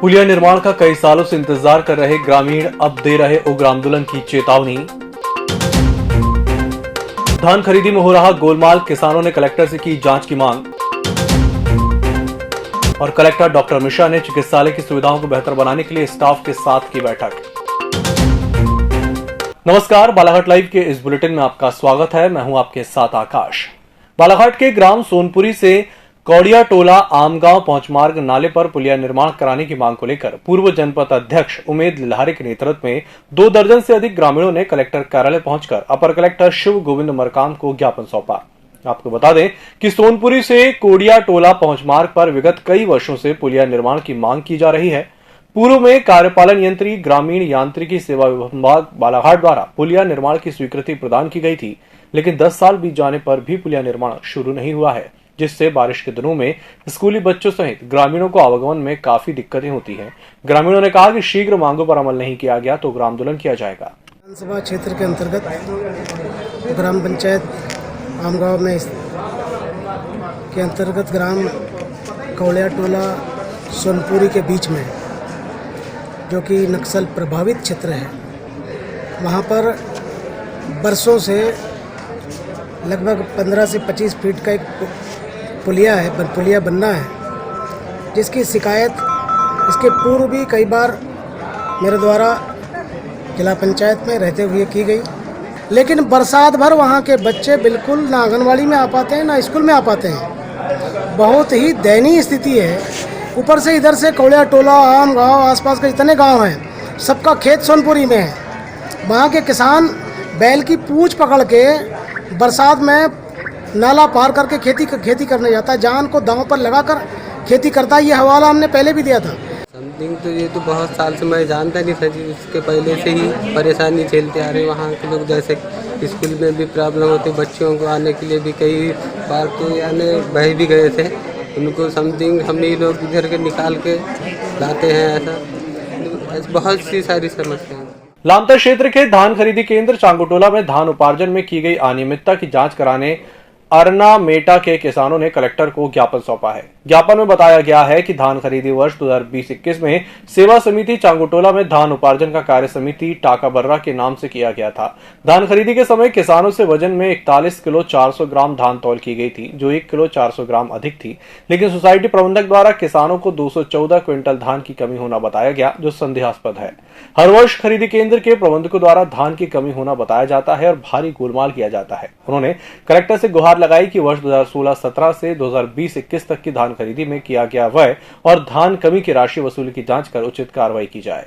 पुलिया निर्माण का कई सालों से इंतजार कर रहे ग्रामीण अब दे रहे उग्र आंदोलन की चेतावनी। धान खरीदी में हो रहा गोलमाल, किसानों ने कलेक्टर से की जांच की मांग। और कलेक्टर डॉक्टर मिश्रा ने चिकित्सालय की सुविधाओं को बेहतर बनाने के लिए स्टाफ के साथ की बैठक। नमस्कार, बालाघाट लाइव के इस बुलेटिन में आपका स्वागत है। मैं हूं आपके साथ आकाश। बालाघाट के ग्राम सोनपुरी से कौड़िया टोला आमगांव पहुंच मार्ग नाले पर पुलिया निर्माण कराने की मांग को लेकर पूर्व जनपद अध्यक्ष उमेद लिल्हारे के नेतृत्व में 2 दर्जन से अधिक ग्रामीणों ने कलेक्टर कार्यालय पहुंचकर अपर कलेक्टर शिव गोविंद मरकाम को ज्ञापन सौंपा। आपको बता दें कि सोनपुरी से कौड़िया टोला पहुंच मार्ग पर विगत कई वर्षों से पुलिया निर्माण की मांग की जा रही है। पूर्व में कार्यपालन यंत्री ग्रामीण यांत्रिकी सेवा विभाग बालाघाट द्वारा पुलिया निर्माण की स्वीकृति प्रदान की गई थी, लेकिन 10 साल बीत जाने पर भी पुलिया निर्माण शुरू नहीं हुआ है, जिससे बारिश के दिनों में स्कूली बच्चों सहित ग्रामीणों को आवागमन में काफी दिक्कतें होती हैं। ग्रामीणों ने कहा कि शीघ्र मांगों पर अमल नहीं किया गया तो उग्र आंदोलन किया जाएगा। विधानसभा क्षेत्र के अंतर्गत ग्राम पंचायत आमगांव में के अंतर्गत ग्राम कौड़िया टोला सोनपुरी के बीच में, जो कि नक्सल प्रभावित क्षेत्र है, वहाँ पर बरसों से लगभग 15 से 25 फीट का एक पुलिया बनना है, जिसकी शिकायत इसके पूर्व भी कई बार मेरे द्वारा जिला पंचायत में रहते हुए की गई, लेकिन बरसात भर वहाँ के बच्चे बिल्कुल ना आंगनवाड़ी में आ पाते हैं ना स्कूल में आ पाते हैं। बहुत ही दयनीय स्थिति है। ऊपर से इधर से कौड़िया टोला आम गाँव आसपास के जितने गांव हैं, सबका खेत सोनपुरी में है। वहाँ के किसान बैल की पूंछ पकड़ के बरसात में नाला पार करके खेती करने जाता है, जान को दांव पर लगाकर खेती करता है। ये हवाला हमने पहले भी दिया था। समथिंग तो ये तो बहुत साल से मैं जानता नहीं था जी, इसके पहले से ही परेशानी झेलते आ रहे। वहाँ के लोग जैसे स्कूल में भी प्रॉब्लम होती, बच्चों को आने के लिए भी कई बार तो यानी बह भी गए थे, उनको समथिंग हम ही लोग इधर के निकाल के लाते हैं। ऐसा बहुत सी सारी समस्याएं। लामता क्षेत्र के धान खरीदी केंद्र चांगुटोला में धान उपार्जन में की गई अनियमितता की जांच कराने अरना मेटा के किसानों ने कलेक्टर को ज्ञापन सौंपा है। ज्ञापन में बताया गया है कि धान खरीदी वर्ष 2020-21 में सेवा समिति चांगुटोला में धान उपार्जन का कार्य समिति टाका बर्रा के नाम से किया गया था। धान खरीदी के समय किसानों से वजन में 41 किलो 400 ग्राम धान तौल की गई थी, जो 1 किलो 400 ग्राम अधिक थी, लेकिन सोसाइटी प्रबंधक द्वारा किसानों को 214 क्विंटल धान की कमी होना बताया गया, जो संदेहास्पद है। हर वर्ष खरीदी केंद्र के प्रबंधकों द्वारा धान की कमी होना बताया जाता है और भारी गोलमाल किया जाता है। उन्होंने कलेक्टर से गुहार लगाई कि वर्ष 2016-17 से 2020-21 तक की धान खरीदी में किया गया व्यय और धान कमी की राशि वसूली की जांच कर उचित कार्रवाई की जाए।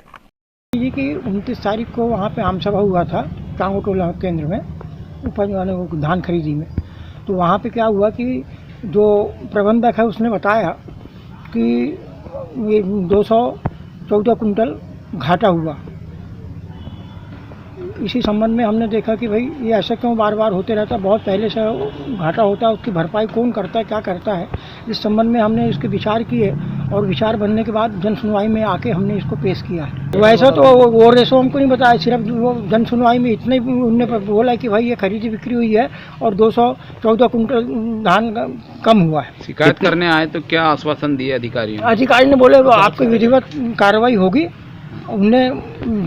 ये कि 29 तारीख को वहाँ पे आम सभा हुआ था चांगुटोला केंद्र में, उपज वाले वो धान खरीदी में। तो वहाँ पे क्या हुआ कि जो प्रबंधक है उसने बताया कि ये 214 कुंटल घाटा हुआ। इसी संबंध में हमने देखा कि भाई ये ऐसा क्यों बार बार होते रहता है, बहुत पहले से घाटा होता है, उसकी भरपाई कौन करता है, क्या करता है। इस संबंध में हमने इसके विचार किए और विचार बनने के बाद जन सुनवाई में आके हमने इसको पेश किया है। वैसा तो वो रेशो हमको नहीं बताया, सिर्फ वो जन सुनवाई में इतने उनने बोला कि भाई ये खरीदी बिक्री हुई है और 214 कुंटल धान कम हुआ है। शिकायत करने आए तो क्या आश्वासन दिए अधिकारी ने? बोले आपकी विधिवत कार्रवाई होगी, उनने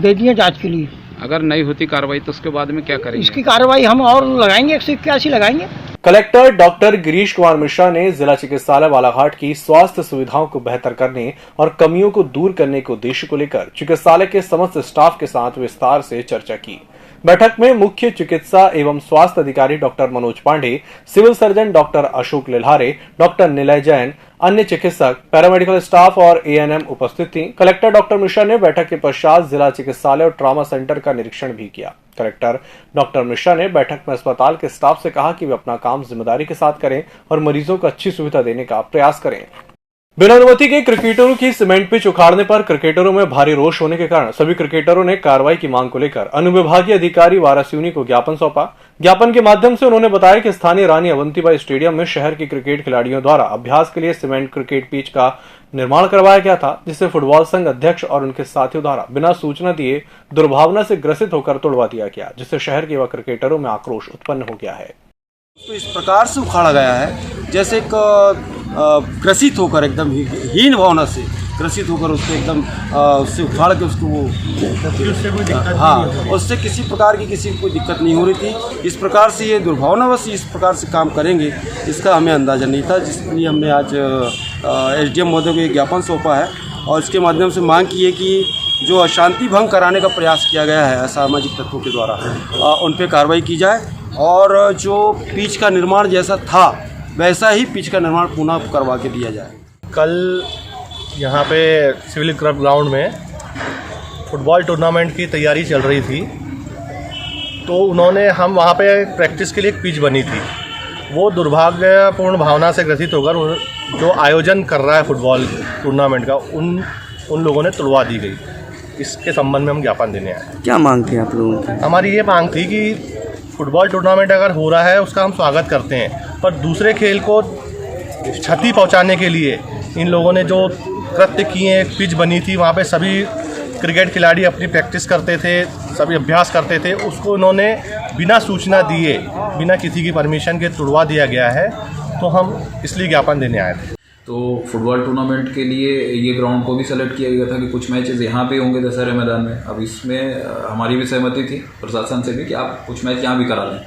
दे दिए जाँच के लिए। अगर नहीं होती कार्रवाई तो उसके बाद में क्या करेंगे? इसकी कार्रवाई हम और लगाएंगे, 181 लगाएंगे। कलेक्टर डॉक्टर गिरीश कुमार मिश्रा ने जिला चिकित्सालय बालाघाट की स्वास्थ्य सुविधाओं को बेहतर करने और कमियों को दूर करने के उद्देश्य को लेकर चिकित्सालय के समस्त स्टाफ के साथ विस्तार से चर्चा की। बैठक में मुख्य चिकित्सा एवं स्वास्थ्य अधिकारी doctor Manoj Pandey, civil surgeon doctor Ashok Lilhare, doctor Nilay Jain, अन्य चिकित्सक, पैरामेडिकल स्टाफ और एएनएम उपस्थित थी। कलेक्टर डॉक्टर मिश्रा ने बैठक के पश्चात जिला चिकित्सालय और ट्रॉमा सेंटर का निरीक्षण भी किया। कलेक्टर डॉक्टर मिश्रा ने बैठक में अस्पताल के स्टाफ से कहा कि वे अपना काम जिम्मेदारी के साथ करें और मरीजों को अच्छी सुविधा देने का प्रयास करें। बिना अनुमति के क्रिकेटरों की सीमेंट पिच उखाड़ने पर क्रिकेटरों में भारी रोष होने के कारण सभी क्रिकेटरों ने कार्रवाई की मांग को लेकर अनुविभागीय अधिकारी वारासिवनी को ज्ञापन सौंपा। ज्ञापन के माध्यम से उन्होंने बताया कि स्थानीय रानी अवंतीबाई स्टेडियम में शहर के क्रिकेट खिलाड़ियों द्वारा अभ्यास के लिए सीमेंट क्रिकेट पिच का निर्माण करवाया गया था, जिसे फुटबॉल संघ अध्यक्ष और उनके साथियों द्वारा बिना सूचना दिए दुर्भावना से ग्रसित होकर तोड़वा दिया गया, जिससे शहर के युवा क्रिकेटरों में आक्रोश उत्पन्न हो गया है। तो इस प्रकार से उखाड़ा गया है जैसे ग्रसित होकर एकदम हीन भावना से ग्रसित होकर उसको एकदम उससे उखाड़ के उसको वो उससे कोई दिक्कत हाँ, उससे किसी प्रकार की किसी को कोई दिक्कत नहीं हो रही थी। इस प्रकार से ये दुर्भावनावश इस प्रकार से काम करेंगे इसका हमें अंदाज़ा नहीं था, जिसके लिए हमने आज SDM महोदय को एक ज्ञापन सौंपा है और इसके माध्यम से मांग की है कि जो अशांति भंग कराने का प्रयास किया गया है असामाजिक तत्वों के द्वारा उन पर कार्रवाई की जाए और जो पिच का निर्माण जैसा था वैसा ही पिच का निर्माण पुनः करवा के दिया जाए। कल यहाँ पे सिविल क्लब ग्राउंड में फुटबॉल टूर्नामेंट की तैयारी चल रही थी, तो उन्होंने हम वहाँ पे प्रैक्टिस के लिए एक पिच बनी थी, वो दुर्भाग्यपूर्ण भावना से ग्रसित होकर जो आयोजन कर रहा है फुटबॉल टूर्नामेंट का उन लोगों ने तुड़वा दी गई। इसके संबंध में हम ज्ञापन देने आए। क्या मांग थी आप लोगों की? हमारी ये मांग थी कि फुटबॉल टूर्नामेंट अगर हो रहा है उसका हम स्वागत करते हैं, पर दूसरे खेल को क्षति पहुंचाने के लिए इन लोगों ने जो कृत्य किए, एक पिच बनी थी वहाँ पे सभी क्रिकेट खिलाड़ी अपनी प्रैक्टिस करते थे, सभी अभ्यास करते थे, उसको इन्होंने बिना सूचना दिए, बिना किसी की परमिशन के तुड़वा दिया गया है। तो हम इसलिए ज्ञापन देने आए थे। तो फुटबॉल टूर्नामेंट के लिए ये ग्राउंड को भी सेलेक्ट किया गया था कि कुछ मैचेस यहाँ पे होंगे दशहरे मैदान में। अब इसमें हमारी भी सहमति थी प्रशासन से भी कि आप कुछ मैच यहाँ भी करा लें।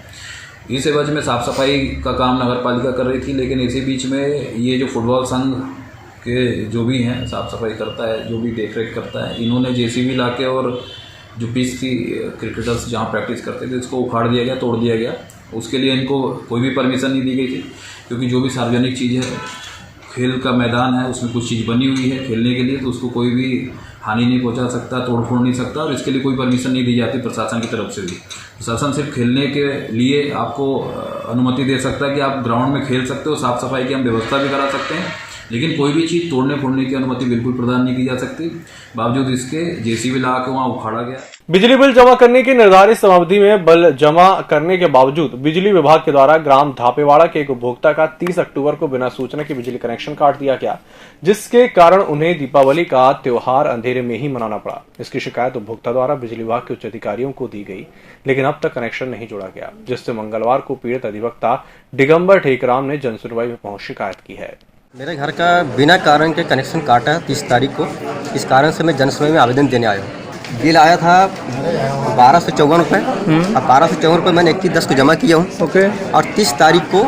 इस एवज में साफ़ सफाई का काम नगर पालिका कर रही थी, लेकिन इसी बीच में ये जो फुटबॉल संघ के जो भी हैं साफ़ सफाई करता है, जो भी देख रेख करता है, इन्होंने JCB ला के और जो पिच थी क्रिकेटर्स जहाँ प्रैक्टिस करते थे इसको उखाड़ दिया गया, तोड़ दिया गया। उसके लिए इनको कोई भी परमिशन नहीं दी गई थी, क्योंकि जो भी सार्वजनिक चीज़ है, खेल का मैदान है, उसमें कुछ चीज़ बनी हुई है खेलने के लिए, तो उसको कोई भी हानि नहीं पहुंचा सकता, तोड़फोड़ नहीं सकता, और इसके लिए कोई परमिशन नहीं दी जाती प्रशासन की तरफ से भी। प्रशासन सिर्फ खेलने के लिए आपको अनुमति दे सकता है कि आप ग्राउंड में खेल सकते हो, साफ़ सफाई की हम व्यवस्था भी करा सकते हैं, लेकिन कोई भी चीज़ तोड़ने फोड़ने की अनुमति बिल्कुल प्रदान नहीं की जा सकती। बावजूद इसके JCB ला के वहाँ उखाड़ा गया। बिजली बिल जमा करने की निर्धारित समावधि में बिल जमा करने के बावजूद बिजली विभाग के द्वारा ग्राम धापेवाड़ा के एक उपभोक्ता का 30 अक्टूबर को बिना सूचना के बिजली कनेक्शन काट दिया गया, जिसके कारण उन्हें दीपावली का त्योहार अंधेरे में ही मनाना पड़ा। इसकी शिकायत उपभोक्ता द्वारा बिजली विभाग के उच्च अधिकारियों को दी गई, लेकिन अब तक कनेक्शन नहीं जोड़ा गया, जिससे मंगलवार को पीड़ित अधिवक्ता दिगंबर ठेकराम ने जनसुनवाई में पहुंच शिकायत की है। मेरे घर का बिना कारण के कनेक्शन काटा 30 तारीख को, इस कारण से मैं जनसुनवाई में आवेदन देने आया हूँ। बिल आया था 1254 रुपये, अब 1254 रुपये मैंने 21/10 को जमा किया हूँ। ओके। और 30 तारीख को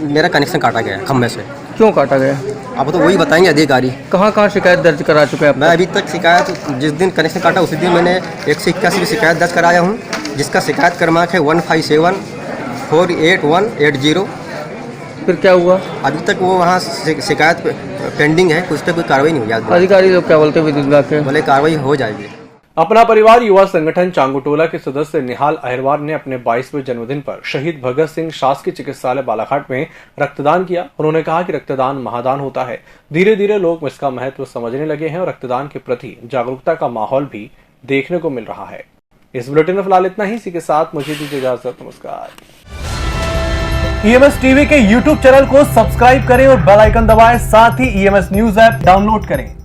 मेरा कनेक्शन काटा गया खम्भे से। क्यों काटा गया? अब तो वही बताएंगे अधिकारी। कहाँ शिकायत दर्ज करा चुके हैं? मैं अभी तक शिकायत, जिस दिन कनेक्शन काटा उसी दिन मैंने 181 की शिकायत दर्ज कराया हूँ, जिसका शिकायत क्रमांक है 15748180। फिर क्या हुआ? अभी तक वो वहाँ शिकायत पेंडिंग है, उस पर कोई कार्रवाई नहीं हुई। अधिकारी लोग क्या बोलते हैं विद्युत विभाग के? बोले कार्रवाई हो जाएगी। अपना परिवार युवा संगठन चांगुटोला के सदस्य निहाल अहिरवार ने अपने 22वें जन्मदिन पर शहीद भगत सिंह शासकीय चिकित्सालय बालाघाट में रक्तदान किया। उन्होंने कहा कि रक्तदान महादान होता है। धीरे धीरे लोग इसका महत्व समझने लगे हैं और रक्तदान के प्रति जागरूकता का माहौल भी देखने को मिल रहा है। इस बुलेटिन में फिलहाल इतना ही। इसी के साथ मुझे दीजिए इजाजत। नमस्कार। EMS टीवी के YouTube चैनल को सब्सक्राइब करें और बेल आइकन दबाएं। साथ ही EMS न्यूज ऐप डाउनलोड करें।